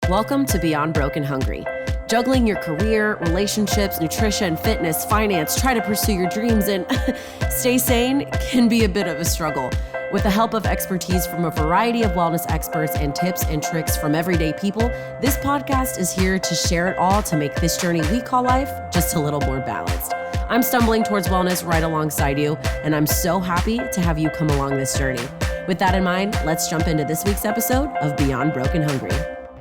Welcome to Beyond Broken Hungry. Juggling your career, relationships, nutrition, fitness, finance, try to pursue your dreams, and stay sane can be a bit of a struggle. With the help of expertise from a variety of wellness experts and tips and tricks from everyday people, this podcast is here to share it all to make this journey we call life just a little more balanced. I'm stumbling towards wellness right alongside you, and I'm so happy to have you come along this journey. With that in mind, let's jump into this week's episode of Beyond Broken Hungry.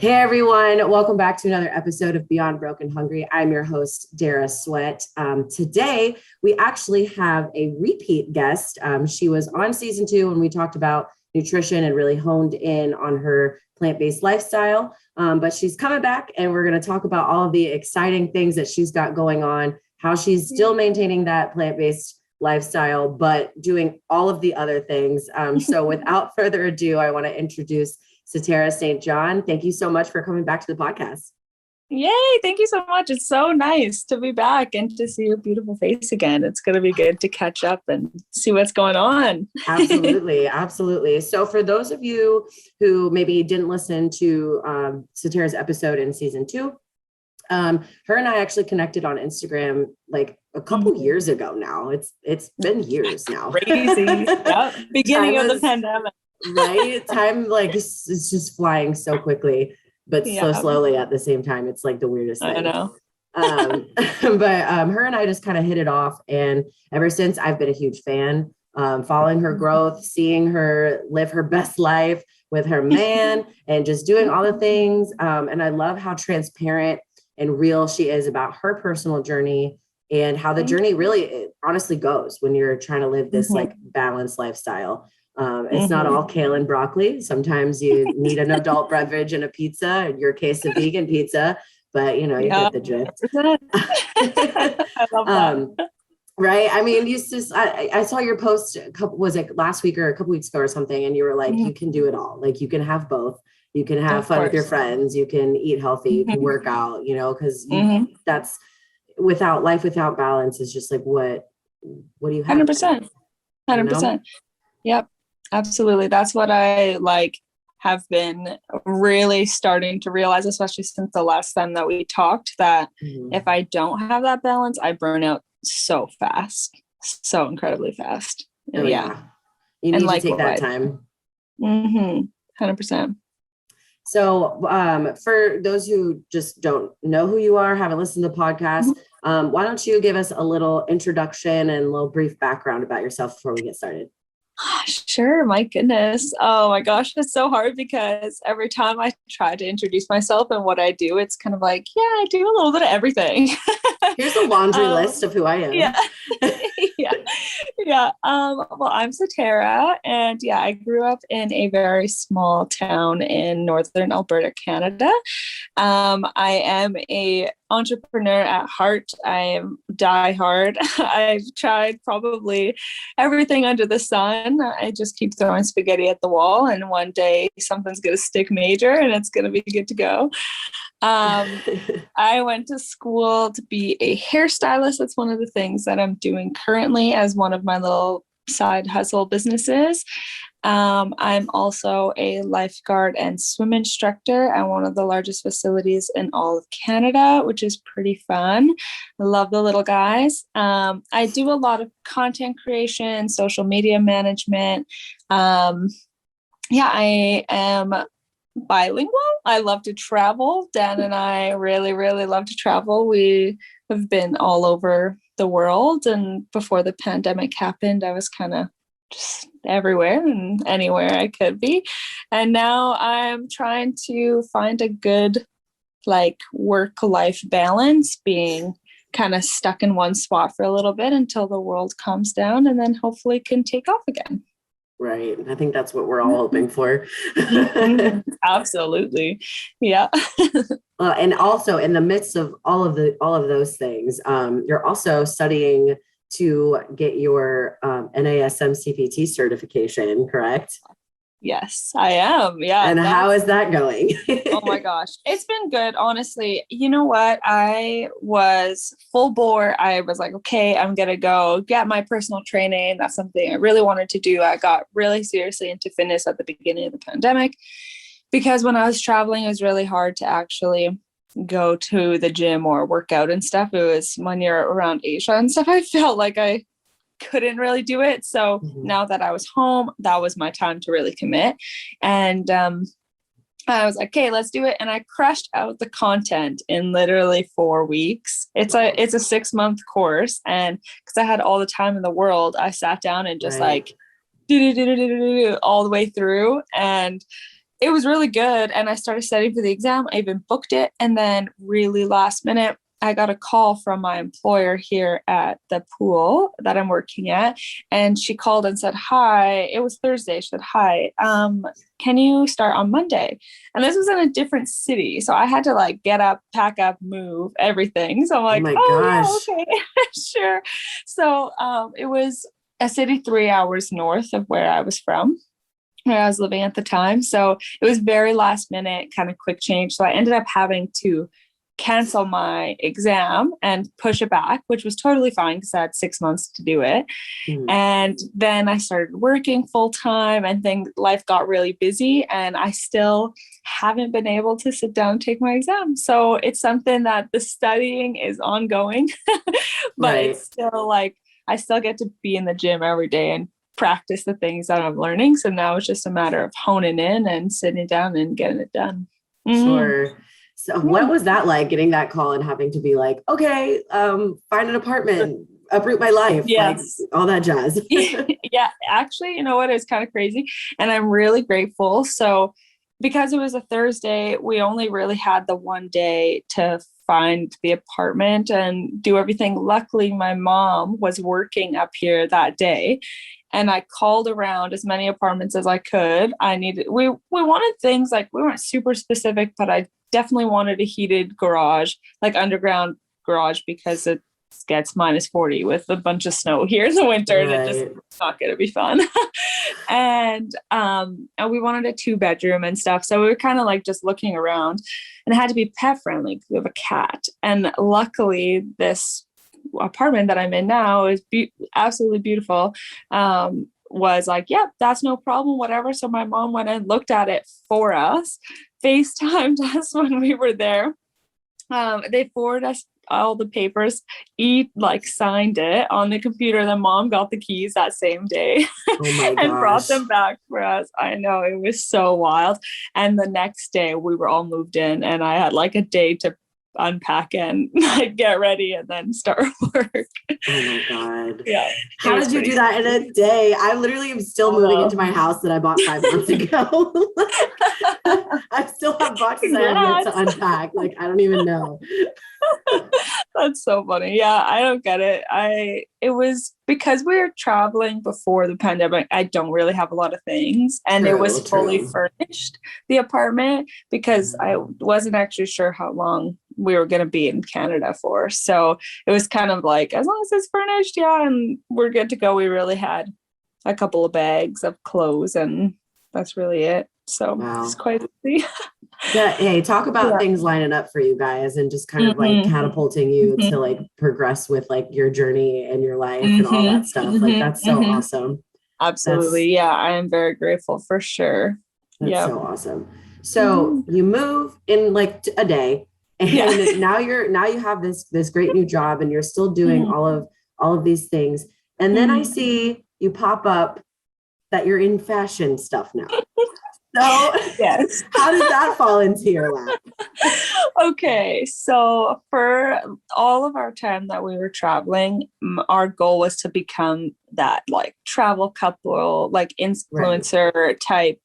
Hey everyone, welcome back to another episode of Beyond Broken Hungry. I'm your host, Dara Sweat. Today, we actually have a repeat guest. She was on season 2 when we talked about nutrition and really honed in on her plant-based lifestyle. But she's coming back and we're going to talk about all of the exciting things that she's got going on, how she's still maintaining that plant-based lifestyle, but doing all of the other things. So without further ado, I want to introduce Saterra St. Thank you so much for coming back to the podcast. Yay. Thank you so much. It's so nice to be back and to see your beautiful face again. It's going to be good to catch up and see what's going on. Absolutely. Absolutely. So for those of you who maybe didn't listen to Saterra's episode in season 2, her and I actually connected on Instagram like a couple years ago now. It's been years now. Crazy. Yep. Beginning of the pandemic. Right? Time it's just flying so quickly, but so slowly at the same time. It's like the weirdest thing. I know. But her and I just kind of hit it off. And ever since, I've been a huge fan, following her growth, seeing her live her best life with her man and just doing all the things. And I love how transparent and real she is about her personal journey and how the journey really honestly goes when you're trying to live this like balanced lifestyle. It's not all kale and broccoli. Sometimes you need an adult beverage and a pizza, in your case, a vegan pizza, but you get the drift. I love that. Right. I mean, I saw your post was it last week or a couple weeks ago or something? And you were like, you can do it all. Like you can have both. You can have fun with your friends. You can eat healthy. You can work out, because that's without balance is just like, what do you have? 100%. 100%. Yep. Absolutely. That's what I have been really starting to realize, especially since the last time that we talked, that if I don't have that balance, I burn out so fast, so incredibly fast. Oh, yeah. You need to take that time. 100%. So for those who just don't know who you are, haven't listened to the podcast, why don't you give us a little introduction and a little brief background about yourself before we get started? Sure. My goodness. Oh my gosh. It's so hard because every time I try to introduce myself and what I do, it's kind of like, yeah, I do a little bit of everything. Here's a laundry list of who I am. Yeah. Yeah. Well, I'm Saterra, and I grew up in a very small town in northern Alberta, Canada. I am a entrepreneur at heart. I am diehard. I've tried probably everything under the sun. I just keep throwing spaghetti at the wall, and one day something's going to stick major and it's going to be good to go. I went to school to be a hairstylist. That's one of the things that I'm doing currently as one of my little side hustle businesses. I'm also a lifeguard and swim instructor at one of the largest facilities in all of Canada, which is pretty fun. I love the little guys. I do a lot of content creation, social media management. I am bilingual. I love to travel. Dan and I really, really love to travel. We have been all over the world. And before the pandemic happened, I was kind of just everywhere and anywhere I could be. And now I'm trying to find a good work-life balance, being kind of stuck in one spot for a little bit until the world calms down and then hopefully can take off again. Right. I think that's what we're all hoping for. Absolutely. Yeah. And also in the midst of all of those things, you're also studying to get your NASM CPT certification, correct? Yes, I am. Yeah. And how is that going? Oh my gosh. It's been good. Honestly, you know what? I was full bore. I was like, okay, I'm going to go get my personal training. That's something I really wanted to do. I got really seriously into fitness at the beginning of the pandemic. Because when I was traveling, it was really hard to actually go to the gym or work out and stuff. It was when you're around Asia and stuff, I felt like I couldn't really do it. So now that I was home, that was my time to really commit. And I was like, okay, let's do it. And I crushed out the content in literally 4 weeks. It's a 6-month course. And because I had all the time in the world, I sat down and just like do all the way through. And it was really good. And I started studying for the exam. I even booked it. And then really last minute, I got a call from my employer here at the pool that I'm working at. And she called and said, hi, it was Thursday. She said, hi, can you start on Monday? And this was in a different city. So I had to like get up, pack up, move everything. So I'm like, oh yeah, okay, sure. So it was a city 3 hours north of where I was from, where I was living at the time. So it was very last minute, kind of quick change. So I ended up having to cancel my exam and push it back, which was totally fine because I had 6 months to do it. And then I started working full time and then life got really busy and I still haven't been able to sit down and take my exam. So it's something that the studying is ongoing, but it's still like, I still get to be in the gym every day and practice the things that I'm learning. So now it's just a matter of honing in and sitting down and getting it done. Sure. So what was that like, getting that call and having to be like, okay, find an apartment, uproot my life, like all that jazz? Yeah, actually, you know what? It's kind of crazy. And I'm really grateful. So because it was a Thursday, we only really had the one day to find the apartment and do everything. Luckily, my mom was working up here that day. And I called around as many apartments as I could. We wanted things like, we weren't super specific, but I definitely wanted a heated garage, like underground garage, because it gets -40 with a bunch of snow here in the winter and it's not going to be fun. And we wanted a 2-bedroom and stuff. So we were kind of like just looking around, and it had to be pet friendly because we have a cat. And luckily this apartment that I'm in now is absolutely beautiful. Was like, yep, that's no problem, whatever. So my mom went and looked at it for us, FaceTimed us when we were there. They forwarded us all the papers, signed it on the computer. Then mom got the keys that same day and brought them back for us. I know, it was so wild. And the next day we were all moved in and I had like a day to unpack and like get ready and then start work. Oh my God. Yeah. How did you do that in a day? I literally am still moving into my house that I bought 5 months ago. I still have boxes I have yet to unpack. Like, I don't even know. That's so funny. Yeah, I don't get it. It was because we were traveling before the pandemic. I don't really have a lot of things, and it was fully furnished, the apartment, because I wasn't actually sure how long we were going to be in Canada for. So it was kind of like, as long as it's furnished, yeah, and we're good to go. We really had a couple of bags of clothes, and that's really it. So it's quite easy. Yeah, hey, talk about things lining up for you guys and just kind of like catapulting you to like progress with like your journey and your life and all that stuff. Like, that's so awesome. Absolutely. I am very grateful for sure. That's so awesome. So you move in like a day, and now you have this great new job and you're still doing all of these things. And then I see you pop up that you're in fashion stuff now. So yes. How did that fall into your lap? Okay. So for all of our time that we were traveling, our goal was to become that like travel couple, like influencer type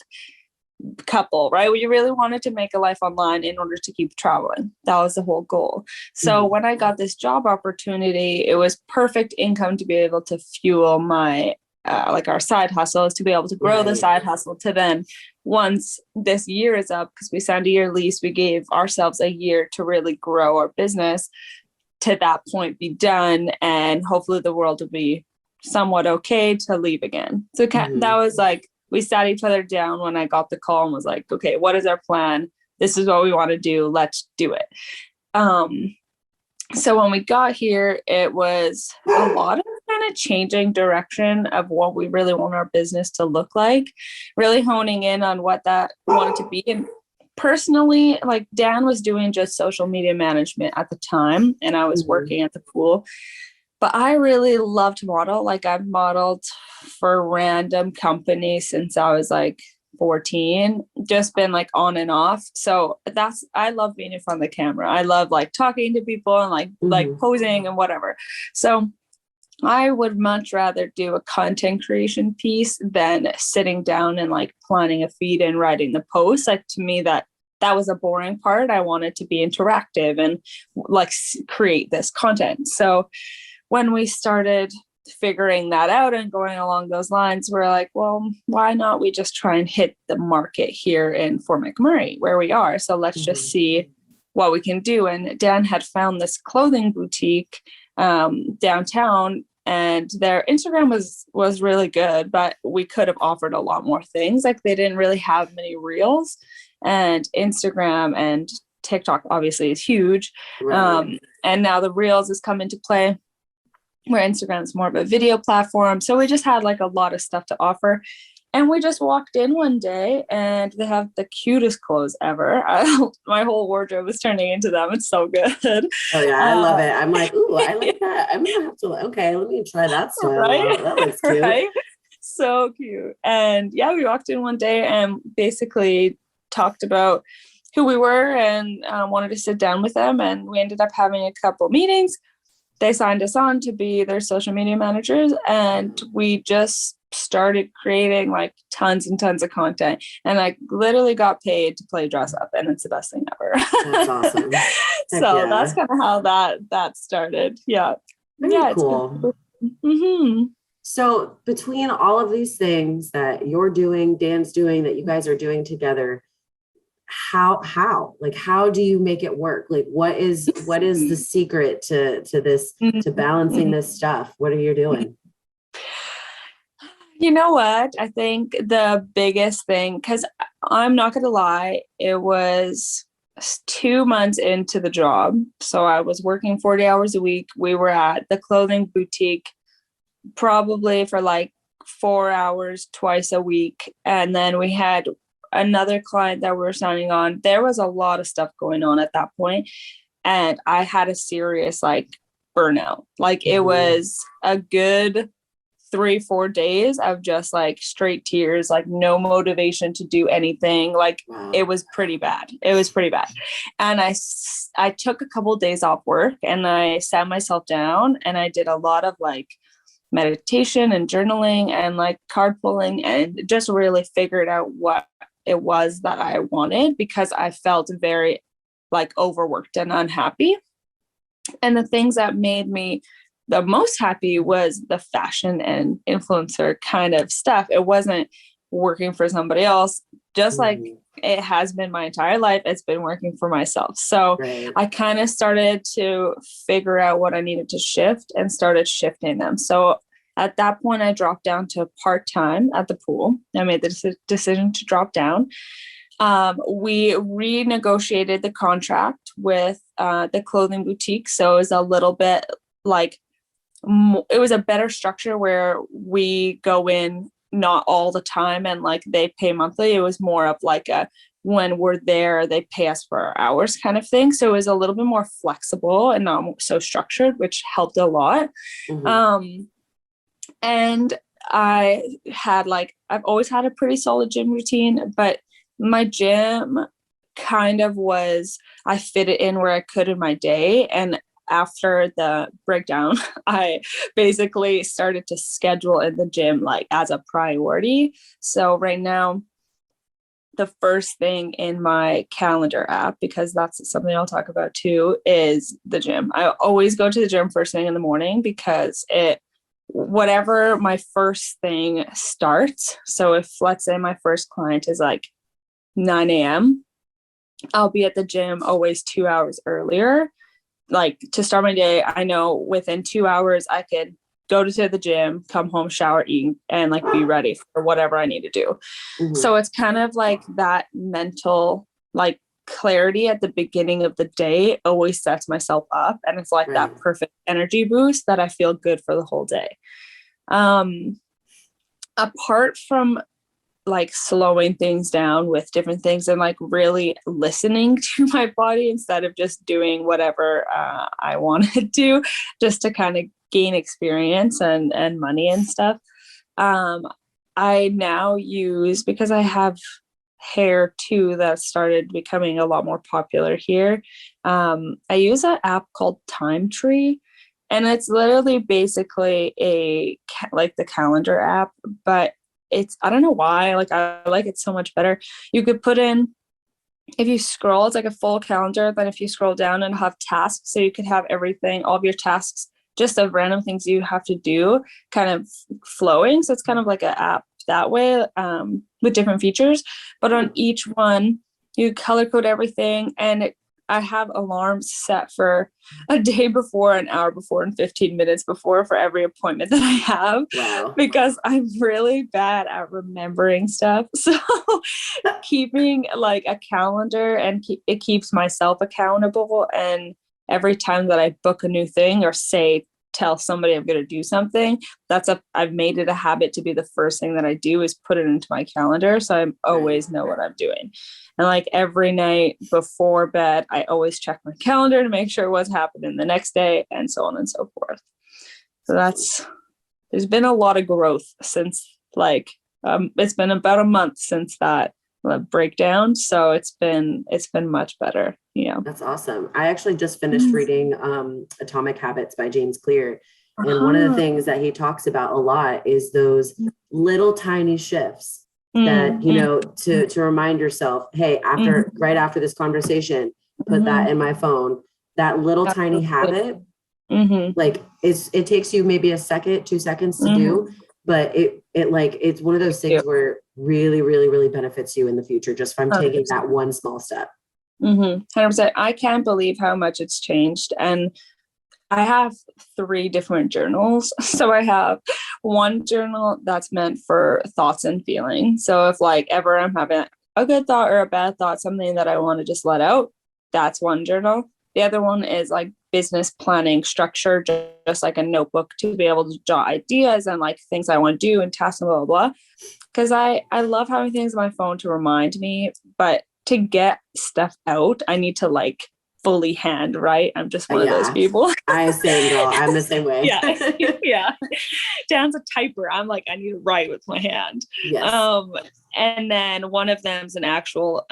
couple, right? We really wanted to make a life online in order to keep traveling. That was the whole goal. So when I got this job opportunity, it was perfect income to be able to fuel my like our side hustle, is to be able to grow the side hustle to then, once this year is up, because we signed a year lease, we gave ourselves a year to really grow our business, to that point be done, and hopefully the world will be somewhat okay to leave again. So that was like, we sat each other down when I got the call and was like, okay, what is our plan? This is what we want to do. Let's do it. So when we got here, it was a lot of kind kind of changing direction of what we really want our business to look like, really honing in on what that wanted to be. And personally, like Dan was doing just social media management at the time, and I was working at the pool. But I really love to model. Like I've modeled for random companies since I was like 14, just been like on and off. So I love being in front of the camera. I love like talking to people and like posing and whatever. So I would much rather do a content creation piece than sitting down and like planning a feed and writing the post. Like to me, that was a boring part. I wanted to be interactive and like create this content. So when we started figuring that out and going along those lines, we're like, well, why not we just try and hit the market here in Fort McMurray where we are? So let's just see what we can do. And Dan had found this clothing boutique downtown, and their Instagram was really good, but we could have offered a lot more things. Like they didn't really have many reels, and Instagram and TikTok obviously is huge. Right. And now the reels has come into play, where Instagram is more of a video platform. So we just had like a lot of stuff to offer. And we just walked in one day and they have the cutest clothes ever. My whole wardrobe is turning into them. It's so good. Oh yeah, I love it. I'm like, ooh, I like that. I'm gonna have to, okay, let me try that style. Right? That looks cute. Right? So cute. And yeah, we walked in one day and basically talked about who we were and wanted to sit down with them. And we ended up having a couple meetings. They signed us on to be their social media managers, and we just started creating like tons and tons of content. And I literally got paid to play dress up, and it's the best thing ever. That's awesome. So that's kind of how that started. Yeah. Very cool. So between all of these things that you're doing, Dan's doing, that you guys are doing together, how do you make it work? Like what is the secret to this, to balancing this stuff? What are you doing? You know what? I think the biggest thing, because I'm not going to lie, it was 2 months into the job. So I was working 40 hours a week. We were at the clothing boutique probably for like 4 hours twice a week. And then we had another client that we were signing on. There was a lot of stuff going on at that point, and I had a serious like burnout. Like it was a good 3-4 days of just like straight tears, like no motivation to do anything. Like it was pretty bad. And I took a couple of days off work and I sat myself down and I did a lot of like meditation and journaling and like card pulling, and just really figured out what it was that I wanted, because I felt very like overworked and unhappy. And the things that made me the most happy was the fashion and influencer kind of stuff. It wasn't working for somebody else, just like it has been my entire life. It's been working for myself. So I kind of started to figure out what I needed to shift and started shifting them. So at that point, I dropped down to part-time at the pool. I made the decision to drop down. We renegotiated the contract with the clothing boutique. So it was a little bit like, it was a better structure where we go in not all the time and like they pay monthly. It was more of like when we're there, they pay us for our hours kind of thing. So it was a little bit more flexible and not so structured, which helped a lot. And I had I've always had a pretty solid gym routine, but my gym kind of I fit it in where I could in my day. And after the breakdown, I basically started to schedule in the gym like as a priority. So right now, the first thing in my calendar app, because that's something I'll talk about too, is the gym. I always go to the gym first thing in the morning because whatever my first thing starts. So if let's say my first client is like 9 a.m., I'll be at the gym always 2 hours earlier. Like to start my day, I know within 2 hours I could go to the gym, come home, shower, eat, and like be ready for whatever I need to do. So it's kind of like that mental like clarity at the beginning of the day always sets myself up, and it's like that perfect energy boost that I feel good for the whole day. Apart from like slowing things down with different things and like really listening to my body instead of just doing whatever I want to do just to kind of gain experience and money and stuff. I now use, because I have hair too that started becoming a lot more popular here. I use an app called Time Tree, and it's literally basically like the calendar app, but I don't know why, like I like it so much better. You could put in, if you scroll, it's like a full calendar. Then if you scroll down and have tasks, so you could have everything, all of your tasks, just of random things you have to do kind of flowing. So it's kind of like an app that way, with different features, but on each one you color code everything. And I have alarms set for a day before, an hour before, and 15 minutes before for every appointment that I have. Wow. Because I'm really bad at remembering stuff. So keeping like a calendar, and it keeps myself accountable. And every time that I book a new thing or tell somebody I'm going to do something, I've made it a habit to be the first thing that I do is put it into my calendar. So I always know what I'm doing. And like every night before bed, I always check my calendar to make sure what's happening the next day, and so on and so forth. So there's been a lot of growth since it's been about a month since that breakdown. So it's been much better. Yeah. That's awesome. I actually just finished reading Atomic Habits by James Clear. And one of the things that he talks about a lot is those little tiny shifts that, to remind yourself, hey, right after this conversation, put that in my phone. That little tiny habit, like it takes you maybe a second, 2 seconds to do, but it's one of those things where it really, really, really benefits you in the future just from taking that one small step. 100%. I can't believe how much it's changed. And I have 3 different journals. So I have one journal that's meant for thoughts and feelings. So if like ever I'm having a good thought or a bad thought, something that I want to just let out, that's one journal. The other one is like business planning structure, just like a notebook to be able to jot ideas and like things I want to do and tasks and blah, blah, blah. Because I love having things on my phone to remind me, but to get stuff out, I need to like fully handwrite. I'm just one of those people. I'm the same way. Yeah. Dan's a typer. I'm like, I need to write with my hand. Yes. And then one of them's an actual,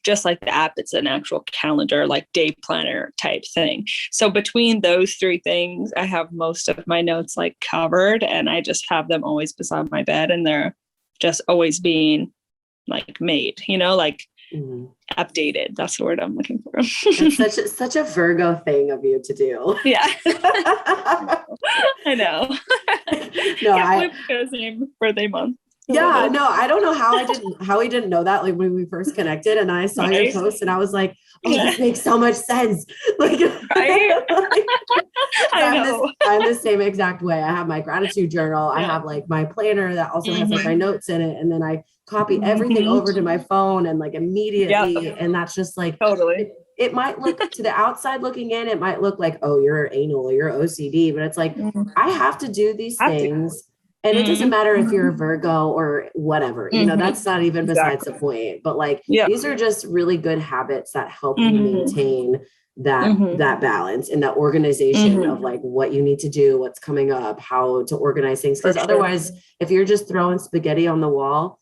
just like the app, it's an actual calendar, like day planner type thing. So between those 3 things, I have most of my notes like covered, and I just have them always beside my bed, and they're just always being like made, like updated. That's the word I'm looking for. It's such a Virgo thing of you to do. Yeah. I know. No, the same birthday month. Yeah, no, I don't know how we didn't know that like when we first connected, and I saw your post and I was like, oh, this makes so much sense. Like, right? I'm the same exact way. I have my gratitude journal. I have like my planner that also has like my notes in it. And then I copy everything over to my phone and like immediately. Yep. And that's just like, totally. It might look to the outside looking in, it might look like, oh, you're anal or you're OCD, but it's like, I have to do these things. And it doesn't matter if you're a Virgo or whatever, that's not even besides the point, but like, these are just really good habits that help you maintain that balance and that organization of like what you need to do, what's coming up, how to organize things. Because otherwise, if you're just throwing spaghetti on the wall,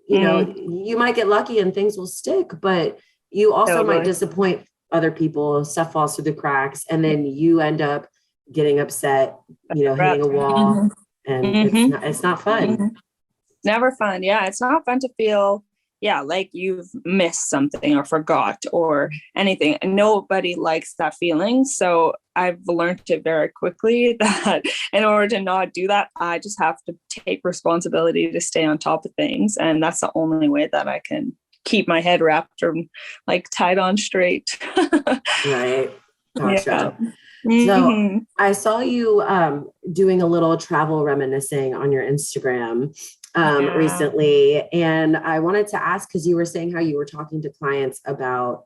you might get lucky and things will stick, but you also might disappoint other people, stuff falls through the cracks, and then you end up getting upset, hitting a wall. And it's not fun. Never fun. Yeah. It's not fun to feel, like you've missed something or forgot or anything. And nobody likes that feeling. So I've learned it very quickly that in order to not do that, I just have to take responsibility to stay on top of things. And that's the only way that I can keep my head wrapped or like tied on straight. Right. Gotcha. Yeah. So I saw you doing a little travel reminiscing on your Instagram. recently. And I wanted to ask, because you were saying how you were talking to clients about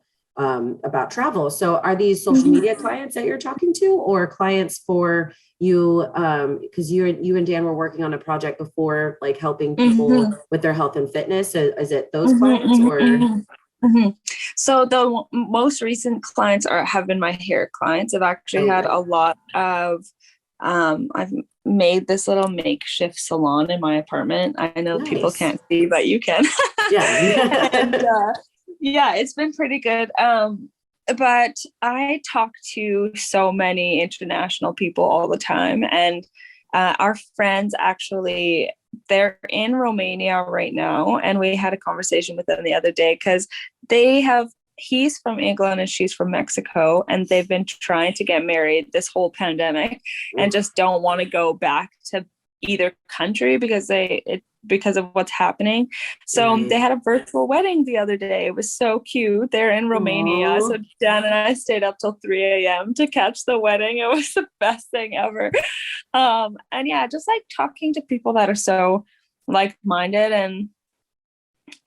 travel. So are these social media clients that you're talking to, or clients for you? Because you and Dan were working on a project before, like helping people with their health and fitness. So is it those clients or? So the most recent clients have been my hair clients. I've actually had a lot of, I've made this little makeshift salon in my apartment. I know people can't see, but you can. Yeah. And, yeah, it's been pretty good. But I talk to so many international people all the time, and our friends actually, they're in Romania right now. And we had a conversation with them the other day because he's from England and she's from Mexico, and they've been trying to get married this whole pandemic and just don't want to go back to either country because of what's happening. So they had a virtual wedding the other day. It was so cute. They're in Romania. So Dan and I stayed up till 3 a.m. to catch the wedding. It was the best thing ever. And yeah, just like talking to people that are so like-minded. And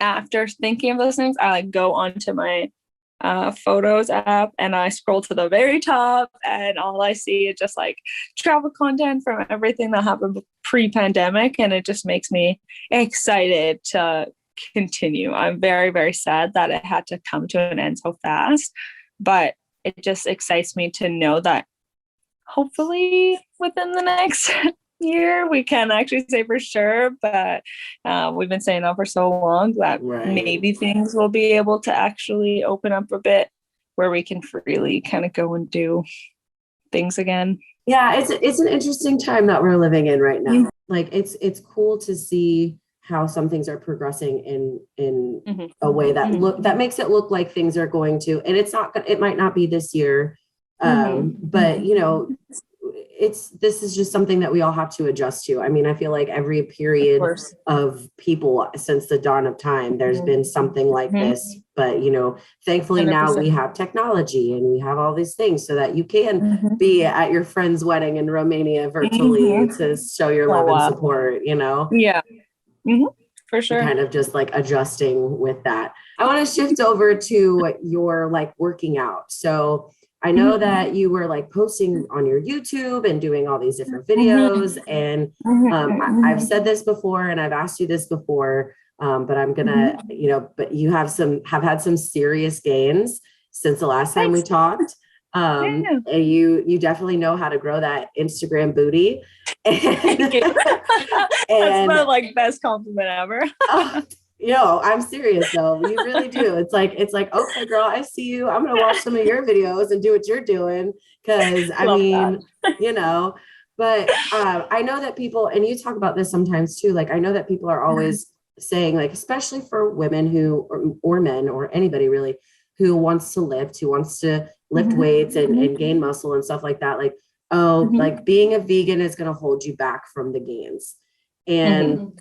after thinking of those things, I like go onto my photos app and I scroll to the very top, and all I see is just like travel content from everything that happened pre-pandemic, and it just makes me excited to continue. I'm very, very sad that it had to come to an end so fast, but it just excites me to know that hopefully within the next year we can actually say for sure, but we've been saying that for so long that maybe things will be able to actually open up a bit where we can freely kind of go and do things again. Yeah, it's an interesting time that we're living in right now. Like it's cool to see how some things are progressing in a way that makes it look like things are going to, and it might not be this year, but you know, this is just something that we all have to adjust to. I mean, I feel like every period of people since the dawn of time, there's been something like this, but you know, thankfully 100%. Now we have technology and we have all these things so that you can be at your friend's wedding in Romania virtually to show your love and support, you know? Yeah. For sure. Kind of just like adjusting with that. I want to shift over to your like working out. So I know that you were like posting on your YouTube and doing all these different videos. And I've said this before and I've asked you this before, but I'm gonna, you know, but you have had some serious gains since the last time we talked. And you definitely know how to grow that Instagram booty. And, that's my like best compliment ever. Yo, I'm serious though. You really do. It's like, okay, girl, I see you. I'm going to watch some of your videos and do what you're doing. Cause I mean, you know, but I know that people, and you talk about this sometimes too. Like, I know that people are always saying like, especially for women or men or anybody really who wants to lift weights and gain muscle and stuff like that. Like, like being a vegan is going to hold you back from the gains. And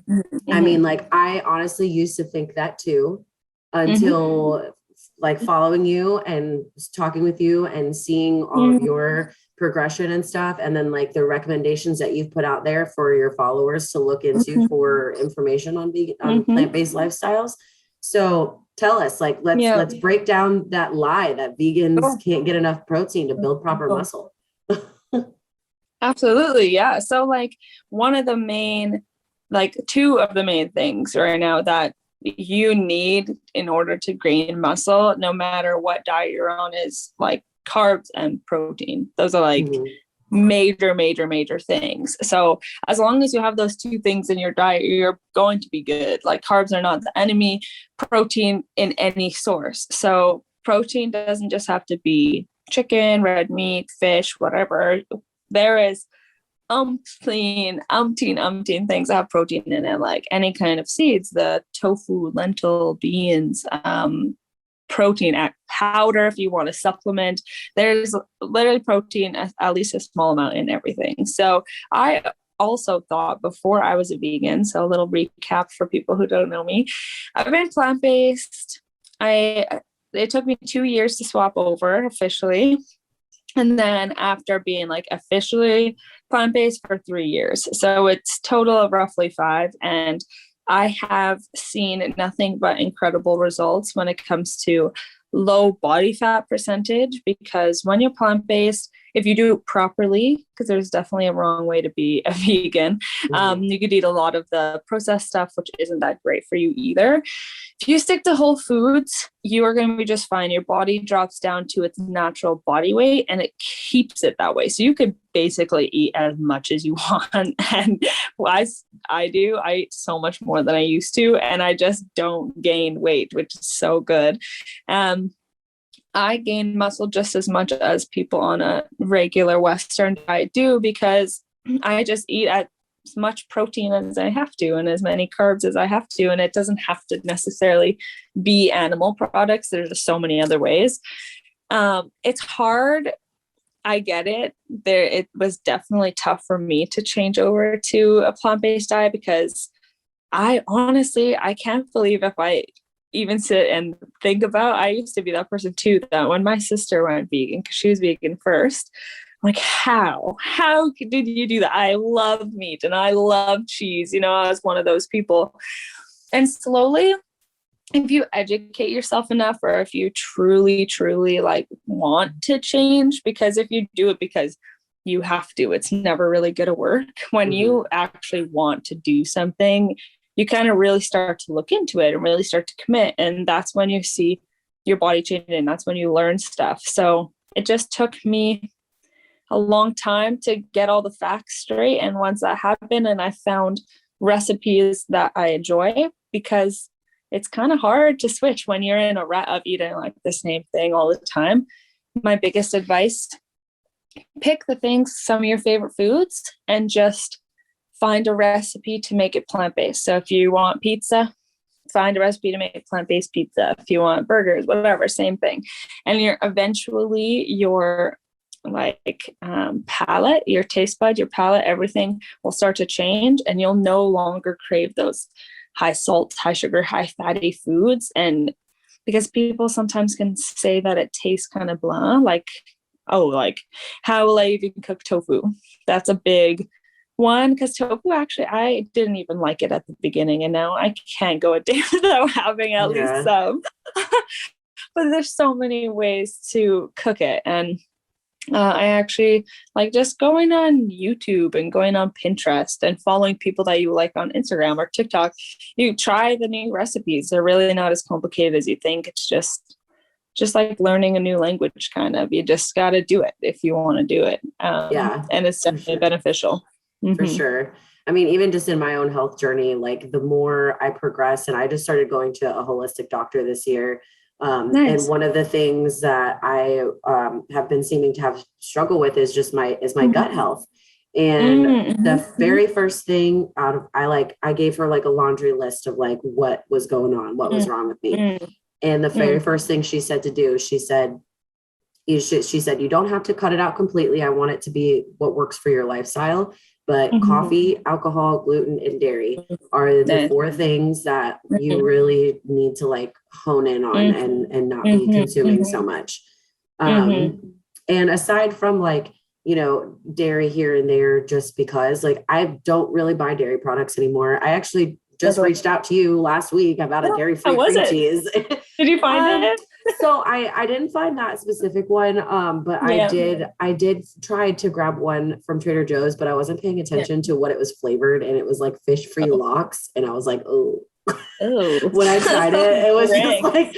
I mean, like, I honestly used to think that too, until like following you and talking with you and seeing all of your progression and stuff. And then like the recommendations that you've put out there for your followers to look into for information on plant-based lifestyles. So tell us, like, let's break down that lie that vegans can't get enough protein to build proper muscle. Absolutely. Yeah. So like two of the main things right now that you need in order to gain muscle, no matter what diet you're on, is like carbs and protein. Those are like major things. So as long as you have those two things in your diet, you're going to be good. Like carbs are not the enemy, protein in any source. So protein doesn't just have to be chicken, red meat, fish, whatever. There is umpteen things that have protein in it, like any kind of seeds, the tofu, lentil, beans, protein powder if you want to supplement. There's literally protein, at least a small amount, in everything. So I also thought before I was a vegan, so a little recap for people who don't know me, I've been plant-based. It took me 2 years to swap over officially. And then after being like officially plant-based for 3 years. So it's total of roughly 5. And I have seen nothing but incredible results when it comes to low body fat percentage, because when you're plant-based, if you do it properly, because there's definitely a wrong way to be a vegan, you could eat a lot of the processed stuff, which isn't that great for you either. If you stick to whole foods, you are going to be just fine. Your body drops down to its natural body weight and it keeps it that way. So you could basically eat as much as you want. And I eat so much more than I used to, and I just don't gain weight, which is so good. I gain muscle just as much as people on a regular Western diet do, because I just eat as much protein as I have to and as many carbs as I have to. And it doesn't have to necessarily be animal products. There's just so many other ways. It's hard. I get it. It was definitely tough for me to change over to a plant-based diet, because I can't believe if I even sit and think about, I used to be that person too, that when my sister went vegan, because she was vegan first, I'm like, how did you do that? I love meat and I love cheese. I was one of those people. And slowly, if you educate yourself enough, or if you truly, truly like want to change, because if you do it because you have to, it's never really going to work. When you actually want to do something, you kind of really start to look into it and really start to commit. And that's when you see your body changing. That's when you learn stuff. So it just took me a long time to get all the facts straight. And once that happened and I found recipes that I enjoy, because it's kind of hard to switch when you're in a rut of eating like the same thing all the time. My biggest advice, pick some of your favorite foods and just find a recipe to make it plant-based. So if you want pizza, find a recipe to make plant-based pizza. If you want burgers, whatever, same thing. And your palate, your taste bud, your palate, everything will start to change, and you'll no longer crave those high salt, high sugar, high fatty foods. And because people sometimes can say that it tastes kind of blah, like how will I even cook tofu? That's a big one, because tofu, actually, I didn't even like it at the beginning, and now I can't go a day without having at least some. But there's so many ways to cook it. And I actually like just going on YouTube and going on Pinterest and following people that you like on Instagram or TikTok. You try the new recipes. They're really not as complicated as you think. It's just like learning a new language, kind of. You just got to do it if you want to do it. And it's definitely beneficial. For sure. I mean, even just in my own health journey, like the more I progress, and I just started going to a holistic doctor this year. Nice. And one of the things that I have been seeming to have struggle with is just my gut health. And the very first thing I gave her like a laundry list of like what was going on, what was wrong with me. And the very first thing she said to do, she said, you don't have to cut it out completely. I want it to be what works for your lifestyle. But coffee, alcohol, gluten, and dairy are the 4 things that you really need to like hone in on and not be consuming so much. And aside from like, dairy here and there, just because like I don't really buy dairy products anymore. I actually just reached out to you last week about a dairy-free cream cheese. Did you find it? So I didn't find that specific one, but I did try to grab one from Trader Joe's, but I wasn't paying attention to what it was flavored, and it was like fish-free lox, and I was like, oh. When I tried it, it was just like,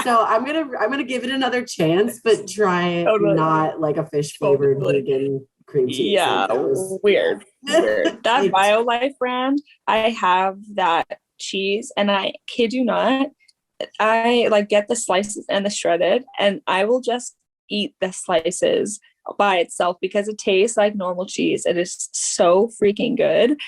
so I'm gonna give it another chance, but try not like a fish-flavored vegan cream cheese. Yeah, like that was weird. That BioLife brand, I have that cheese, and I kid you not, I like get the slices and the shredded, and I will just eat the slices by itself because it tastes like normal cheese. It is so freaking good.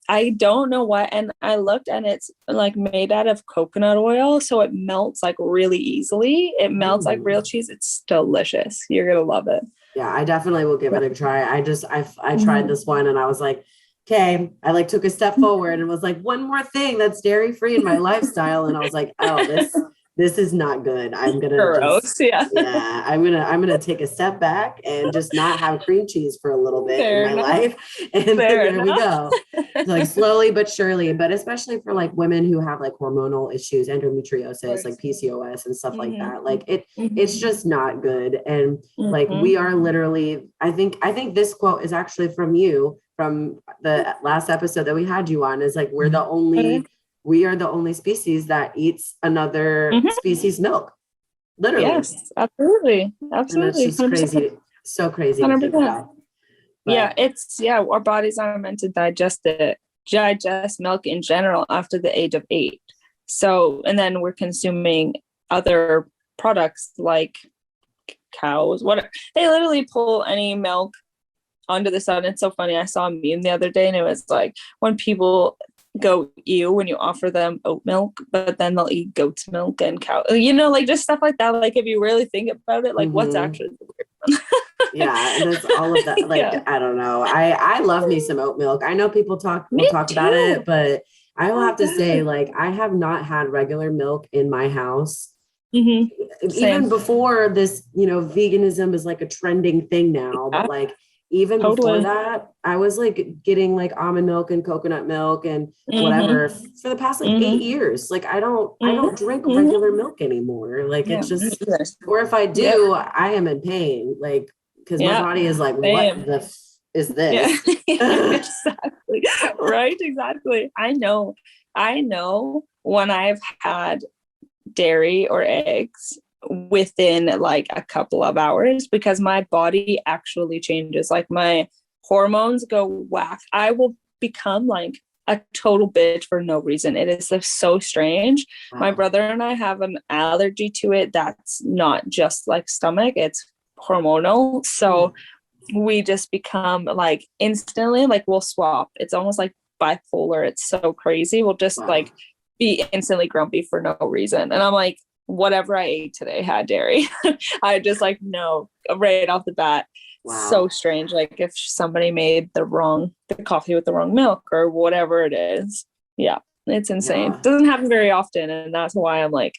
I don't know what, and I looked and it's like made out of coconut oil, so it melts like really easily. It melts like real cheese. It's delicious. You're gonna love it. Yeah, I definitely will give it a try. I tried this one and I was like, okay, I like took a step forward and was like, one more thing that's dairy free in my lifestyle. And I was like, oh, this is not good. I'm gonna Gross. Yeah. I'm gonna take a step back and just not have cream cheese for a little bit Fair in my enough. life. And then Fair there we go. Like slowly but surely, but especially for like women who have like hormonal issues, endometriosis, like PCOS and stuff like that. Like it's just not good. And like we are literally, I think this quote is actually from you from the last episode that we had you on, is like we are the only species that eats another species milk. Literally. Yes, absolutely. And it's just 100%. crazy. So crazy to think about. But Our bodies are meant to digest milk in general after the age of 8. So, and then we're consuming other products like cows, they literally pull any milk under the sun. It's so funny. I saw a meme the other day and it was like, when people go ew when you offer them oat milk, but then they'll eat goat's milk and cow, like just stuff like that. Like if you really think about it, like what's actually the weird one? Yeah, and that's all of that. Like I don't know. I love me some oat milk. I know people talk about it, but I will have to say, like, I have not had regular milk in my house. Even before this, veganism is like a trending thing now, but like even before that, I was like getting like almond milk and coconut milk and whatever for the past like 8 years. Like I don't drink regular milk anymore. Like it's just, or if I do, I am in pain. Like, because my body is like, what the is this? Exactly. Right. Exactly. I know when I've had dairy or eggs within like a couple of hours, because my body actually changes. Like my hormones go whack. I will become like a total bitch for no reason. It is so strange. Wow. My brother and I have an allergy to it that's not just like stomach, it's hormonal. So we just become like instantly, like we'll swap. It's almost like bipolar. It's so crazy. We'll just like be instantly grumpy for no reason. And I'm like, whatever I ate today had dairy. I just like, no, right off the bat. Wow. So strange. Like if somebody made the coffee with the wrong milk or whatever it is. Yeah, it's insane. It doesn't happen very often. And that's why I'm like,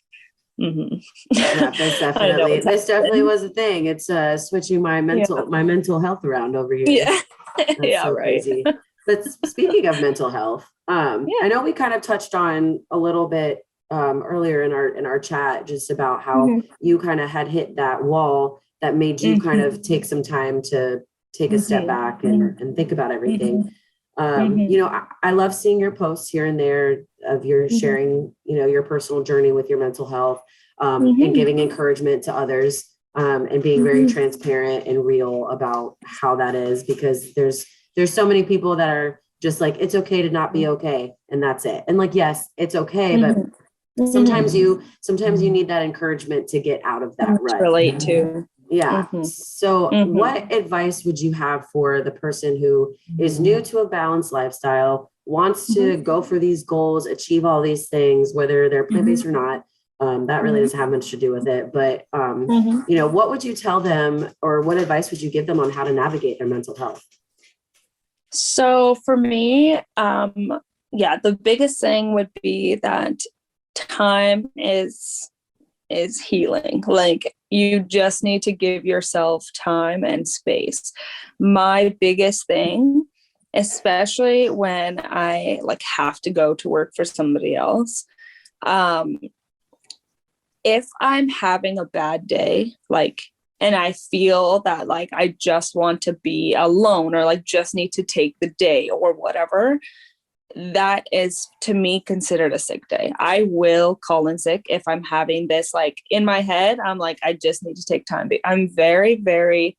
yeah, this definitely was a thing. It's switching my mental health around over here. Yeah. That's so crazy. But speaking of mental health, I know we kind of touched on a little bit earlier in our chat, just about how you kind of had hit that wall that made you kind of take some time to take a step back and think about everything. I love seeing your posts here and there of your sharing, your personal journey with your mental health, and giving encouragement to others, and being very transparent and real about how that is, because there's so many people that are just like, it's okay to not be okay. And that's it. And like, yes, it's okay. But sometimes you need that encouragement to get out of that rut. Relate to. Yeah. So what advice would you have for the person who is new to a balanced lifestyle, wants to go for these goals, achieve all these things, whether they're plant-based or not? That really doesn't have much to do with it. But, what would you tell them, or what advice would you give them on how to navigate their mental health? So for me, the biggest thing would be that time is healing. Like you just need to give yourself time and space. My biggest thing, especially when I like have to go to work for somebody else, if I'm having a bad day, like, and I feel that like I just want to be alone, or like just need to take the day or whatever, that is to me considered a sick day. I will call in sick if I'm having this, like in my head, I'm like, I just need to take time. I'm very, very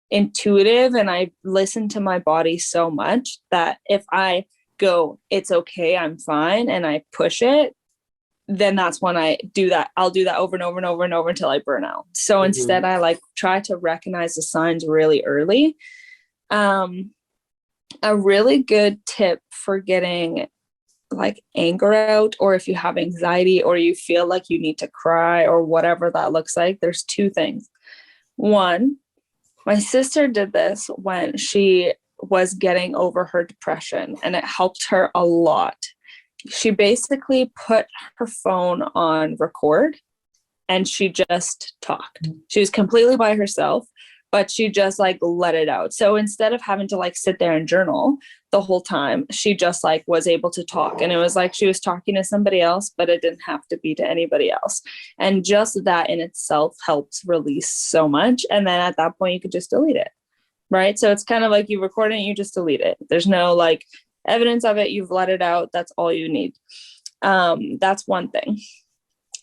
intuitive, and I listen to my body so much that if I go, it's okay, I'm fine, and I push it, then that's when I do that. I'll do that over and over and over and over until I burn out. So instead I like try to recognize the signs really early. A really good tip for getting like anger out, or if you have anxiety or you feel like you need to cry or whatever that looks like, there's 2 things. One, my sister did this when she was getting over her depression, and it helped her a lot. She basically put her phone on record and she just talked. She was completely by herself, but she just like let it out. So instead of having to like sit there and journal the whole time, she just like was able to talk. And it was like she was talking to somebody else, but it didn't have to be to anybody else. And just that in itself helps release so much. And then at that point, you could just delete it. Right. So it's kind of like you record it, you just delete it. There's no like evidence of it. You've let it out. That's all you need. That's one thing.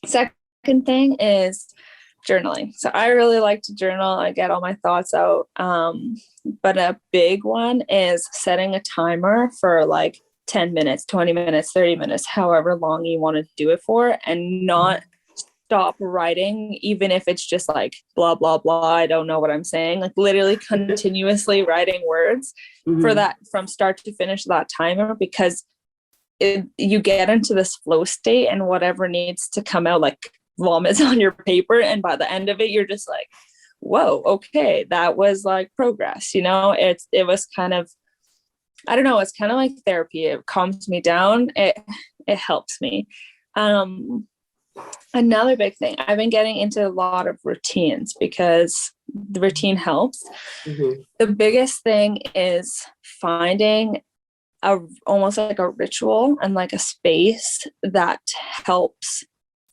Second thing is journaling. So I really like to journal. I get all my thoughts out. But a big one is setting a timer for like 10 minutes, 20 minutes, 30 minutes, however long you want to do it for, and not stop writing, even if it's just like blah, blah, blah. I don't know what I'm saying. Like literally continuously writing words for that from start to finish, that timer, because you get into this flow state and whatever needs to come out like vomits on your paper. And by the end of it, you're just like, whoa, okay, that was like progress. You know, it was kind of, I don't know, it's kind of like therapy. It calms me down. It helps me. Another big thing, I've been getting into a lot of routines because the routine helps. The biggest thing is finding almost like a ritual and like a space that helps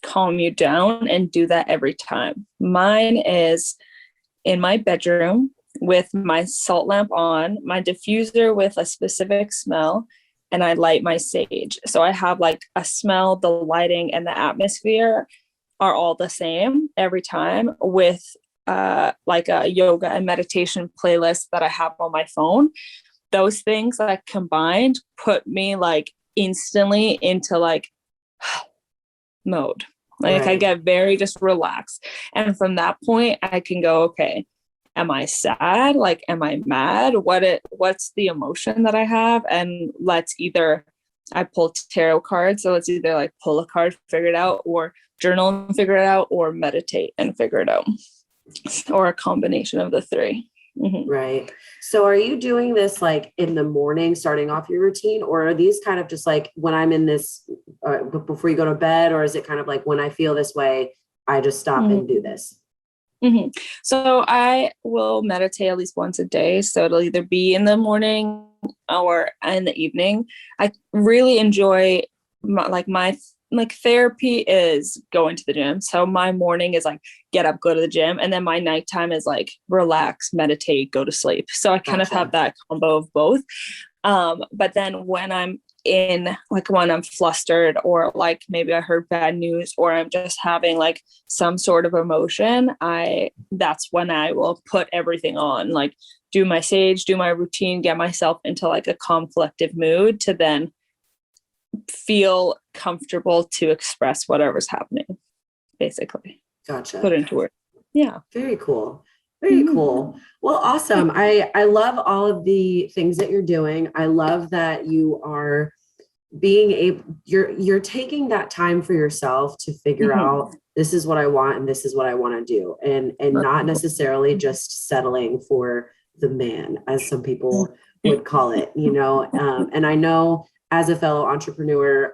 calm you down, and do that every time. Mine is in my bedroom with my salt lamp on, my diffuser with a specific smell, and I light my sage. So I have like a smell, the lighting, and the atmosphere are all the same every time, with like a yoga and meditation playlist that I have on my phone. Those things like combined put me like instantly into like mode. Like I get very just relaxed. And from that point, I can go, okay, am I sad? Like, am I mad? What's the emotion that I have? And let's either, I pull tarot cards. So let's either like pull a card, figure it out, or journal and figure it out, or meditate and figure it out, or a combination of the three. Right. So are you doing this like in the morning, starting off your routine, or are these kind of just like when I'm in this before you go to bed, or is it kind of like when I feel this way, I just stop and do this? So I will meditate at least once a day. So it'll either be in the morning or in the evening. I really enjoy my therapy is going to the gym. So my morning is like get up, go to the gym. And then my nighttime is like relax, meditate, go to sleep. So I kind of have that combo of both. But then when I'm when I'm flustered, or like maybe I heard bad news, or I'm just having like some sort of emotion, that's when I will put everything on, like do my sage, do my routine, get myself into like a calm, collective mood to then feel comfortable to express whatever's happening, basically. Gotcha. Put into work. Yeah. Very cool. Very cool. Well, awesome. I love all of the things that you're doing. I love that you are you're taking that time for yourself to figure out, this is what I want and this is what I want to do. And not necessarily just settling for the man, as some people would call it, you know? And I know as a fellow entrepreneur,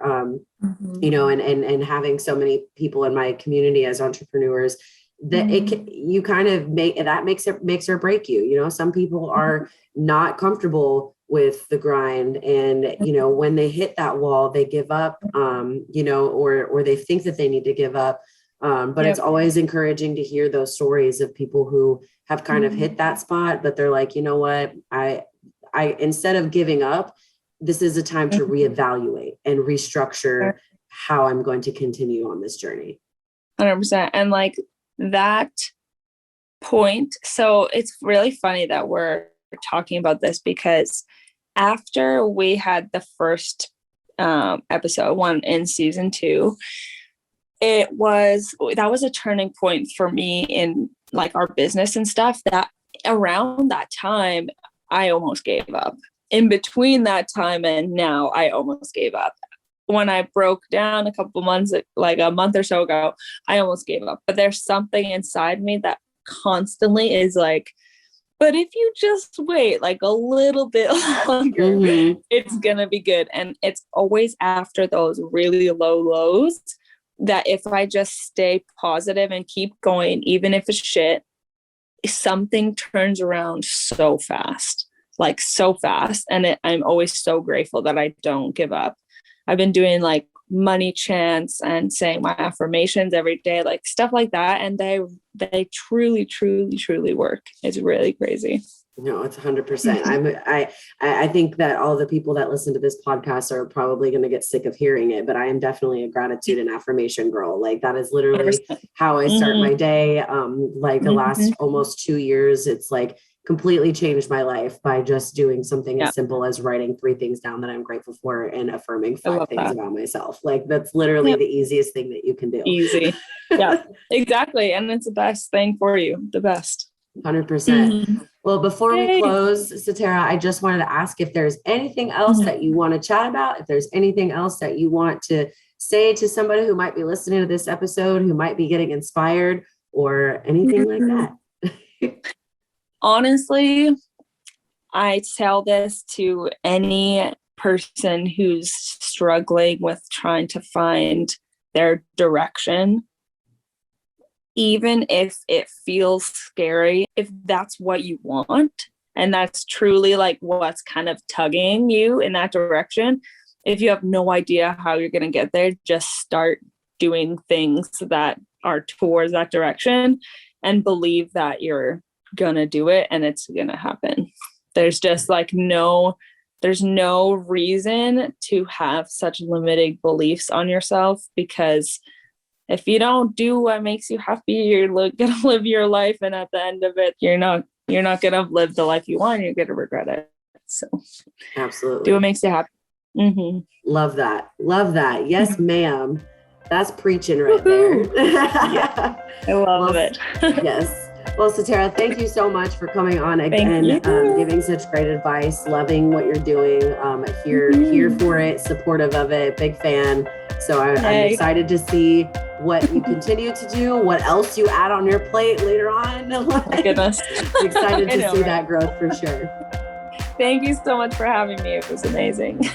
you know, and having so many people in my community as entrepreneurs, that you kind of makes or break you. You know, some people are not comfortable with the grind, and, you know, when they hit that wall, they give up, you know, or they think that they need to give up. But it's always encouraging to hear those stories of people who have kind of hit that spot, but they're like, you know what, I instead of giving up, this is a time to reevaluate and restructure how I'm going to continue on this journey. 100%. And like that point. So it's really funny that we're talking about this, because after we had the first episode 1 in season 2, that was a turning point for me in like our business and stuff. That around that time, I almost gave up. In between that time and now, I almost gave up. When I broke down a couple months, like a month or so ago, I almost gave up. But there's something inside me that constantly is like, but if you just wait like a little bit longer, it's going to be good. And it's always after those really low lows that if I just stay positive and keep going, even if it's shit, something turns around so fast, like so fast. And I'm always so grateful that I don't give up. I've been doing like money chants and saying my affirmations every day, like stuff like that. And they truly, truly, truly work. It's really crazy. No, it's 100%. I think that all the people that listen to this podcast are probably going to get sick of hearing it, but I am definitely a gratitude and affirmation girl. Like that is literally 100%. How I start my day. Like the last almost 2 years, it's like completely changed my life by just doing something as simple as writing 3 things down that I'm grateful for and affirming 5 things about myself. Like that's literally the easiest thing that you can do. Easy. Yeah, exactly. And it's the best thing for you. The best. 100%. Well, before we close, Saterra, I just wanted to ask if there's anything else that you want to chat about, if there's anything else that you want to say to somebody who might be listening to this episode, who might be getting inspired or anything like that. Honestly, I tell this to any person who's struggling with trying to find their direction. Even if it feels scary, if that's what you want, and that's truly like what's kind of tugging you in that direction, if you have no idea how you're going to get there, just start doing things that are towards that direction and believe that you're going to do it and it's going to happen. There's just like there's no reason to have such limiting beliefs on yourself, because if you don't do what makes you happy, you're going to live your life. And at the end of it, you're not going to live the life you want. You're going to regret it. So absolutely do what makes you happy. Mm-hmm. Love that. Love that. Yes, ma'am. That's preaching right there. Yeah, I love it. Yes. Well, Saterra, thank you so much for coming on again, giving such great advice, loving what you're doing, here for it, supportive of it, big fan. So I'm excited to see what you continue to do, what else you add on your plate later on. My goodness. Excited to see that growth for sure. Thank you so much for having me. It was amazing.